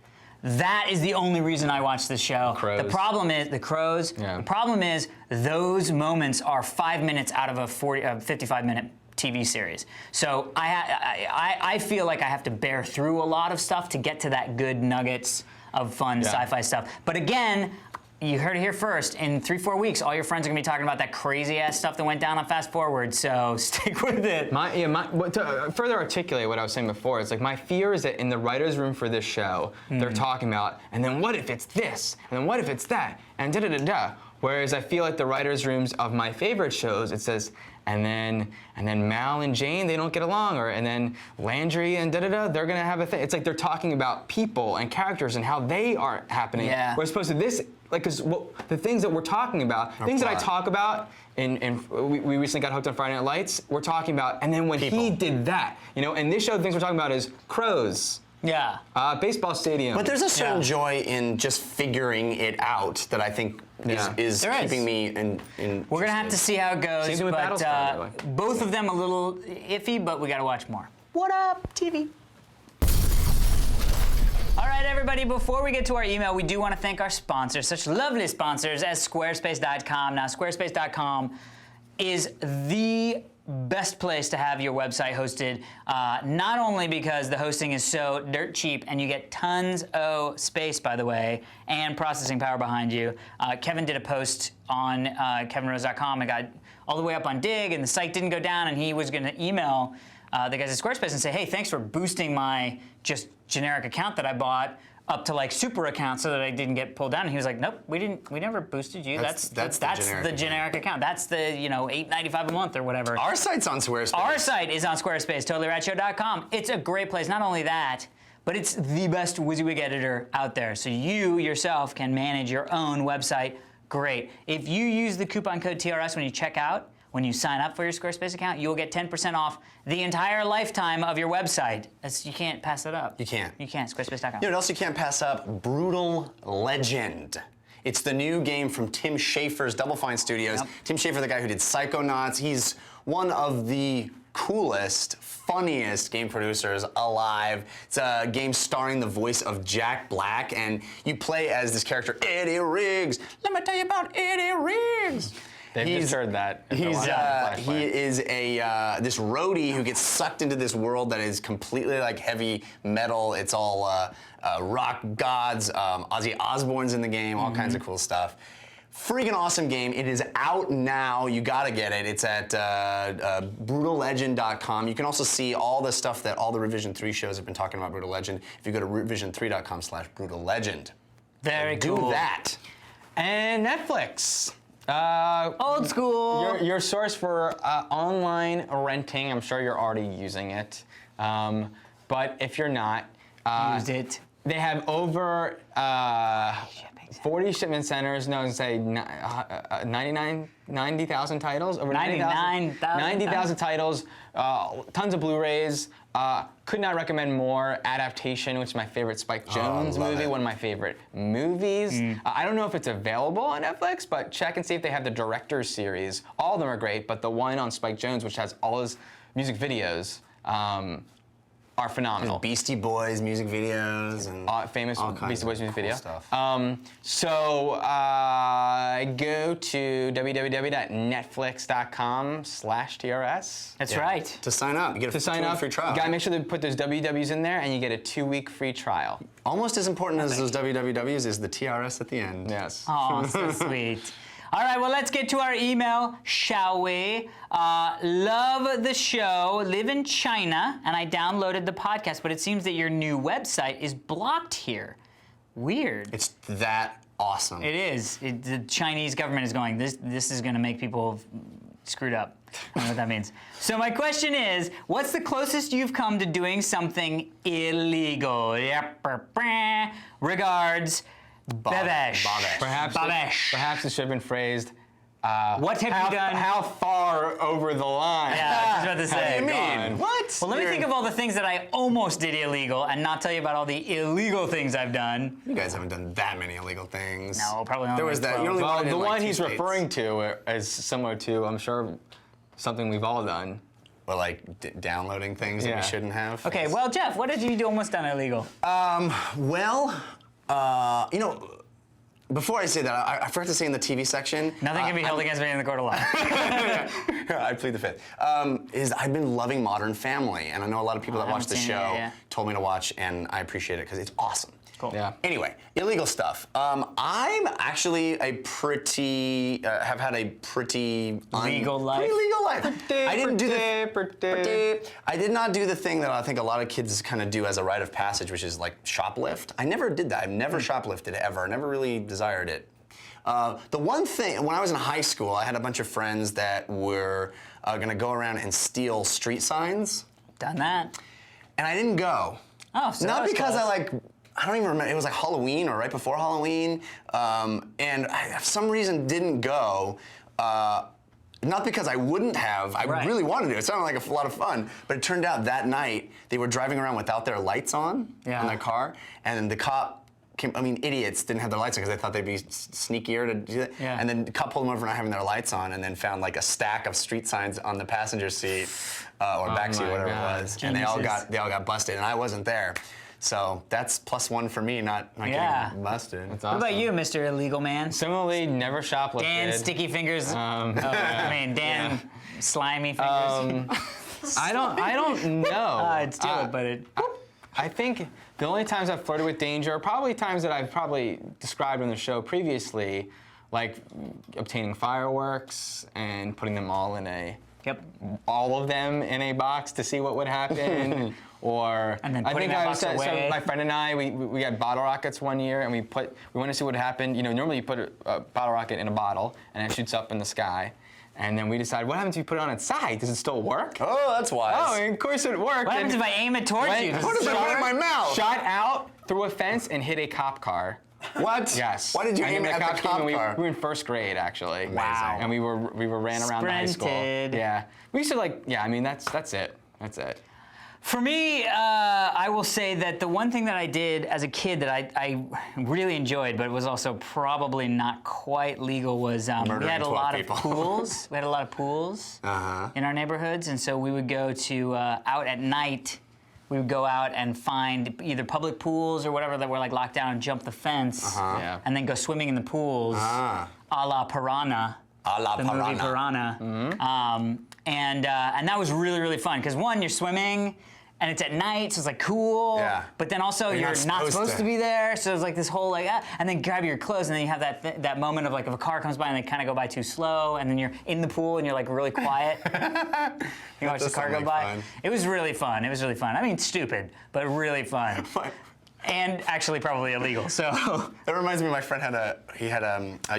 That is the only reason I watch this show. Crows. The problem is the crows. Yeah. The problem is those moments are 5 minutes out of a 55-minute TV series. So I feel like I have to bear through a lot of stuff to get to that good nuggets of fun sci-fi stuff. But again, you heard it here first. In 3-4 weeks, all your friends are gonna be talking about that crazy ass stuff that went down on FlashForward. So stick with it. To further articulate what I was saying before, it's my fear is that in the writers' room for this show, they're talking about, and then what if it's this, and then what if it's that, and da-da-da-da. Whereas I feel like the writers' rooms of my favorite shows, it says, and then Mal and Jane, they don't get along, and then Landry and da-da-da, they're gonna have a thing. It's they're talking about people and characters and how they are happening. Yeah. We're supposed to this, because the things that we're talking about, things that I talk about, we recently got hooked on Friday Night Lights, we're talking about, and then when he did that, and this show, the things we're talking about is crows. Yeah. Baseball stadium. But there's a certain joy in just figuring it out that I think is keeping me in. We're going to have to see how it goes. Same thing with Battlestar, by the way. Both of them a little iffy, but we got to watch more. What up, TV? All right, everybody, before we get to our email, we do want to thank our sponsors, such lovely sponsors as Squarespace.com. Now, Squarespace.com is the best place to have your website hosted, not only because the hosting is so dirt cheap and you get tons of space, by the way, and processing power behind you. Kevin did a post on kevinrose.com and got all the way up on Dig, and the site didn't go down, and he was going to email the guys at Squarespace and say, hey, thanks for boosting my just generic account that I bought. up to like super accounts so that I didn't get pulled down. And he was like, nope, we never boosted you. That's the generic account. That's the $8.95 a month or whatever. Our site's on Squarespace. Our site is on Squarespace, totallyradshow.com. It's a great place. Not only that, but it's the best WYSIWYG editor out there. So you yourself can manage your own website. Great. If you use the coupon code TRS when you check out, when you sign up for your Squarespace account, you'll get 10% off the entire lifetime of your website. You can't pass that up. You can't. You can't. Squarespace.com. You know what else you can't pass up? Brutal Legend. It's the new game from Tim Schafer's Double Fine Studios. Yep. Tim Schafer, the guy who did Psychonauts, he's one of the coolest, funniest game producers alive. It's a game starring the voice of Jack Black, and you play as this character, Eddie Riggs. Let me tell you about Eddie Riggs. They've just heard that. He is this roadie who gets sucked into this world that is completely like heavy metal. It's all rock gods. Ozzy Osbourne's in the game. All kinds of cool stuff. Freaking awesome game. It is out now. You gotta get it. It's at brutallegend.com. You can also see all the stuff that all the Revision 3 shows have been talking about Brutal Legend if you go to revision3.com/brutallegend. Very cool. Do that. And Netflix. Old school. Your source for online renting. I'm sure you're already using it. But if you're not, Use it. they have over 40 shipment centers. No, I was gonna say 90,000 titles. Over 90,000 titles. Tons of Blu-rays. Could not recommend more. Adaptation, which is my favorite Spike Jonze movie, one of my favorite movies. I don't know if it's available on Netflix, but check and see if they have the Director's Series. All of them are great, but the one on Spike Jonze, which has all his music videos, are phenomenal. Beastie Boys music videos and Famous Beastie Boys music video. Stuff. So go to www.netflix.com/TRS. That's right. To sign up, you get a two-week free trial. You gotta make sure to put those wwws in there, and you get a 2-week free trial. Almost as important as those wwws is the TRS at the end. Yes. Oh, so sweet. All right, well, let's get to our email, shall we? Love the show, live in China, and I downloaded the podcast, but it seems that your new website is blocked here. Weird. It's that awesome. It is. The Chinese government is going, this is going to make people screwed up. I don't know what that means. So my question is, what's the closest you've come to doing something illegal? Regards, Babesh. Perhaps it should have been phrased. What have you done? How far over the line? Yeah, I was about to say. What do you mean? What? Well, let me think of all the things that I almost did illegal and not tell you about all the illegal things I've done. You guys haven't done that many illegal things. No, probably not. There was that. You only Well, wanted the in, like, one 2 he's states. referring to is similar to, I'm sure, something we've all done. Or like downloading things that Yeah. we shouldn't have. Okay, well, Jeff, what did you do almost done illegal? Before I say that, I forgot to say in the TV section. Nothing can be held against me in the court of law. I plead the fifth. Is I've been loving Modern Family, and I know a lot of people that watch the haven't seen show it yet. told me to watch, and I appreciate it because it's awesome. Cool. Yeah. Anyway, illegal stuff. I'm actually have had a pretty Legal life. Pretty legal life. I didn't do Pretty. I did not do the thing that I think a lot of kids kind of do as a rite of passage, which is like shoplift. I never did that. I've never shoplifted ever. I never really desired it. The one thing, when I was in high school, I had a bunch of friends that were going to go around and steal street signs, Done that. and I didn't go. Oh, so that Not was because close. I don't even remember. It was like Halloween or right before Halloween, and I, for some reason, didn't go. Not because I wouldn't have. I Right. really wanted to. It sounded like a lot of fun, but it turned out that night they were driving around without their lights on in their car, and the cop came. I mean, idiots didn't have their lights on because they thought they'd be sneakier to do that. Yeah. And then the cop pulled them over not having their lights on, and then found like a stack of street signs on the passenger seat or back seat, my whatever God. it was, and they all Geniuses. got busted, and I wasn't there. So that's +1 for me, not Yeah. getting busted. That's What about awesome. you, Mr. Illegal Man? Similarly, never shoplifted. Dan Sticky Fingers. Dan Slimy Fingers. I don't know. I'd steal it, but it. I think the only times I've flirted with danger are probably times that I've probably described on the show previously, like obtaining fireworks and putting them all in a Yep. all of them in a box to see what would happen. Or And then I putting think that I box was away. so my friend and I we had bottle rockets one year, and we wanted to see what happened. You know, normally you put a bottle rocket in a bottle and it shoots up in the sky. And then we decided, what happens if you put it on its side? Does it still work? Oh, that's wise. Oh, of course it worked. What happens And if I aim it towards you? What if I put it in my mouth? Shot out through a fence and hit a cop car. What? Yes. Why did you And aim then it at the cop came and car? We were in first grade, actually. Wow. And we ran around the high school. Sprinted. Yeah. We used to I mean, that's it. That's it. For me, I will say that the one thing that I did as a kid that I really enjoyed, but it was also probably not quite legal, was we Murdering had a 12 lot people. of pools. We had a lot of pools in our neighborhoods, and so we would go to out at night. We would go out and find either public pools or whatever that were like locked down and jump the fence, Yeah. and then go swimming in the pools, a la Piranha. A la The movie Piranha. Piranha. And that was really, really fun because one, you're swimming and it's at night, so it's like cool. Yeah. But then also you're not supposed to be there, so it's like this whole like, and then grab your clothes, and then you have that moment of like if a car comes by and they kind of go by too slow, and then you're in the pool and you're like really quiet. You watch the does car sound go like by. fun. It was really fun. It was really fun. I mean, stupid, but really fun. And actually probably illegal. So That reminds me, my friend had a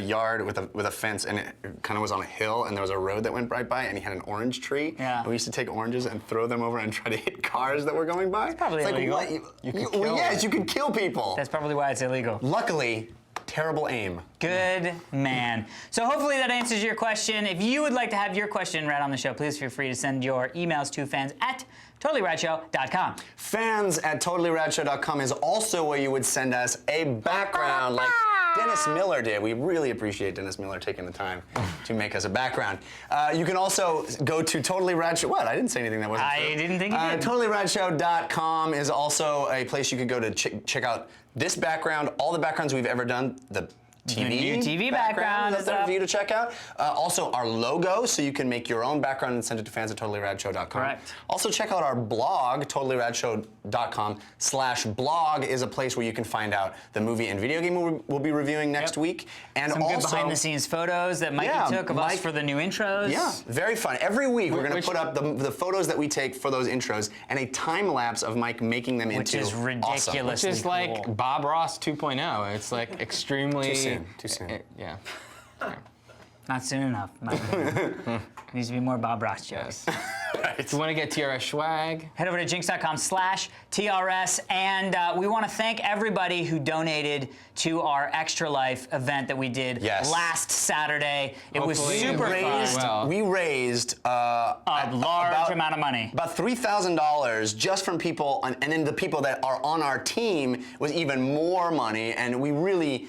yard with a fence, and it kind of was on a hill, and there was a road that went right by, and he had an orange tree. Yeah. And we used to take oranges and throw them over and try to hit cars that were going by. It's probably illegal. What? You could kill yes, them. you could kill people. that's probably why it's illegal. Luckily, terrible aim. Good man. So hopefully that answers your question. If you would like to have your question read on the show, please feel free to send your emails to fans@totallyradshow.com. Fans at totallyradshow.com is also where you would send us a background like Dennis Miller did. We really appreciate Dennis Miller taking the time to make us a background. You can also go to Totally Rad Show. What? I didn't say anything that wasn't true. I didn't think you did. TotallyRadShow.com is also a place you could go to check out this background, all the backgrounds we've ever done, the TV, new TV background that's is there up. for you to check out. Also, our logo, so you can make your own background and send it to fans at TotallyRadShow.com. Correct. Also, check out our blog, TotallyRadShow.com/blog is a place where you can find out the movie and video game we'll be reviewing next week. And Some also, good behind-the-scenes photos that Mikey took of us for the new intros. Yeah, very fun. Every week we're going to Which- put up the photos that we take for those intros and a time lapse of Mike making them Which into is awesome. ridiculous. It's just like cool. Bob Ross 2.0. It's like extremely Too soon, too soon. Yeah. Not soon enough. Needs to be more Bob Ross jokes. If you want to get TRS swag, Head over to jinx.com/TRS, and we want to thank everybody who donated to our Extra Life event that we did last Saturday. It was Hopefully super we fun. raised- Well. We raised A large amount of money. About $3,000 just from people, and then the people that are on our team was even more money, and we really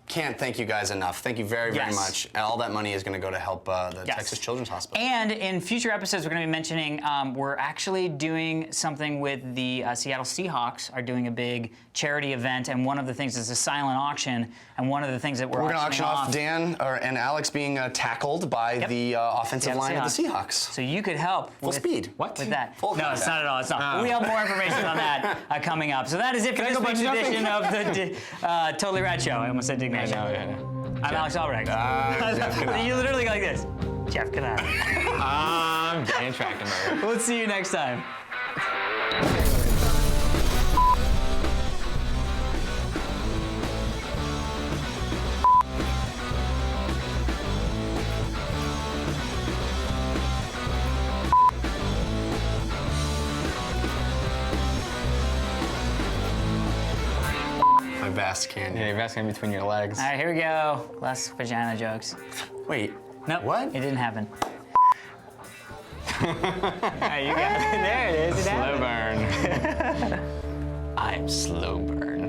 can't thank you guys enough. Thank you very, very Yes. much. And all that money is going to go to help the Yes. Texas Children's Hospital. And in future episodes, we're going to be mentioning we're actually doing something with the Seattle Seahawks. Are doing a big charity event, and one of the things is a silent auction. And one of the things that we're We're going to auction auctioning off Dan and Alex being tackled by the offensive Seattle line of the Seahawks. Seahawks. So you could help Full with, speed. What? with that. Full no, it's combat. not at all. It's not. We have more information on that coming up. So that is it for Can I this go week's bungee edition of the Totally Rad Show. I almost said Dick Nation. I'm Alex Albrecht. You literally go like this. Jeff Canal. Dan Trachtenberg. We'll see you next time. My vast canyon. Yeah, you're asking between your legs. All right, here we go. Less vagina jokes. Wait. Nope. What? It didn't happen. All right, you got it. There it is. It Slow happened. burn. I'm slow burn.